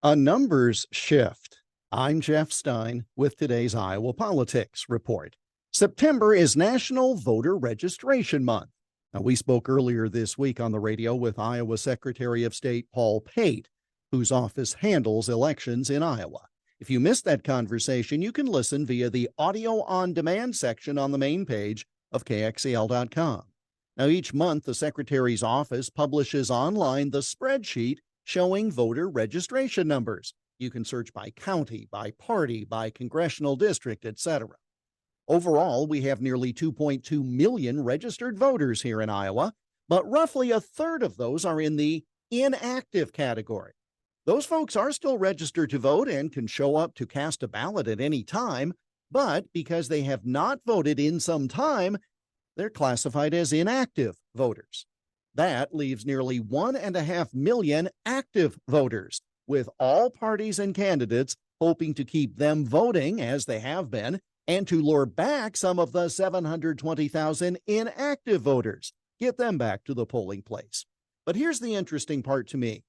A numbers shift. I'm Jeff Stein with today's Iowa Politics Report. September is National Voter Registration Month. Now, we spoke earlier this week on the radio with Iowa Secretary of State Paul Pate, whose office handles elections in Iowa. If you missed that conversation, you can listen via the audio on demand section on the main page of KXEL.com. Now, each month, the Secretary's office publishes online the spreadsheet showing voter registration numbers. You can search by county, by party, by congressional district, etc. Overall, we have nearly 2.2 million registered voters here in Iowa, but roughly a third of those are in the inactive category. Those folks are still registered to vote and can show up to cast a ballot at any time, but because they have not voted in some time, they're classified as inactive voters. That leaves nearly 1.5 million active voters, with all parties and candidates hoping to keep them voting as they have been and to lure back some of the 720,000 inactive voters, get them back to the polling place. But here's the interesting part to me.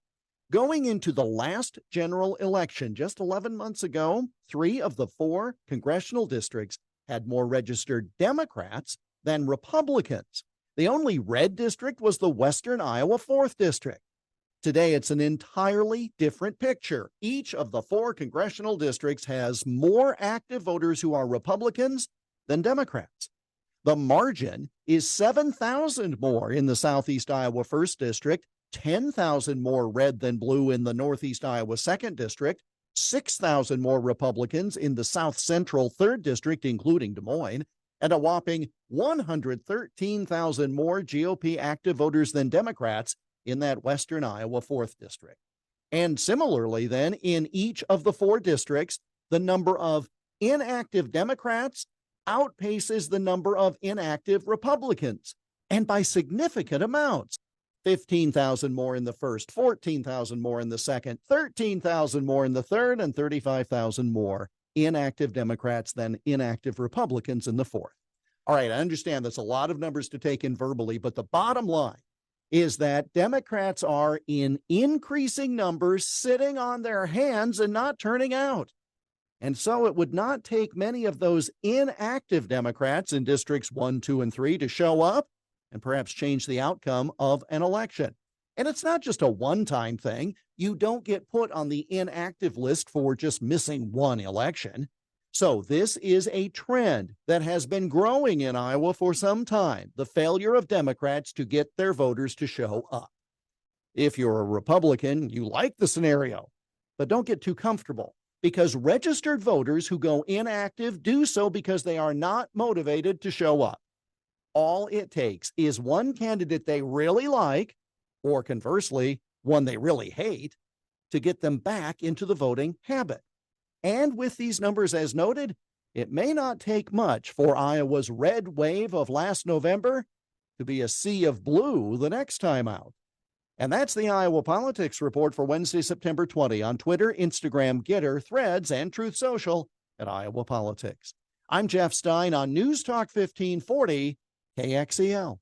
Going into the last general election just 11 months ago, 3 of the 4 congressional districts had more registered Democrats than Republicans. The only red district was the Western Iowa 4th District. Today, it's an entirely different picture. Each of the 4 congressional districts has more active voters who are Republicans than Democrats. The margin is 7,000 more in the Southeast Iowa 1st District, 10,000 more red than blue in the Northeast Iowa 2nd District, 6,000 more Republicans in the South Central 3rd District, including Des Moines, and a whopping 113,000 more GOP active voters than Democrats in that Western Iowa 4th District. And similarly, then, in each of the 4 districts, the number of inactive Democrats outpaces the number of inactive Republicans, and by significant amounts. 15,000 more in the 1st, 14,000 more in the 2nd, 13,000 more in the 3rd, and 35,000 more inactive Democrats than inactive Republicans in the 4th. All right, I understand that's a lot of numbers to take in verbally, but the bottom line is that Democrats are in increasing numbers sitting on their hands and not turning out. And so it would not take many of those inactive Democrats in districts 1, 2, and 3 to show up and perhaps change the outcome of an election. And it's not just a one-time thing. You don't get put on the inactive list for just missing one election. So this is a trend that has been growing in Iowa for some time, the failure of Democrats to get their voters to show up. If you're a Republican, you like the scenario, but don't get too comfortable, because registered voters who go inactive do so because they are not motivated to show up. All it takes is one candidate they really like, or conversely, one they really hate, to get them back into the voting habit. And with these numbers as noted, it may not take much for Iowa's red wave of last November to be a sea of blue the next time out. And that's the Iowa Politics Report for Wednesday, September 20 on Twitter, Instagram, Getter, Threads, and Truth Social at Iowa Politics. I'm Jeff Stein on News Talk 1540 KXEL.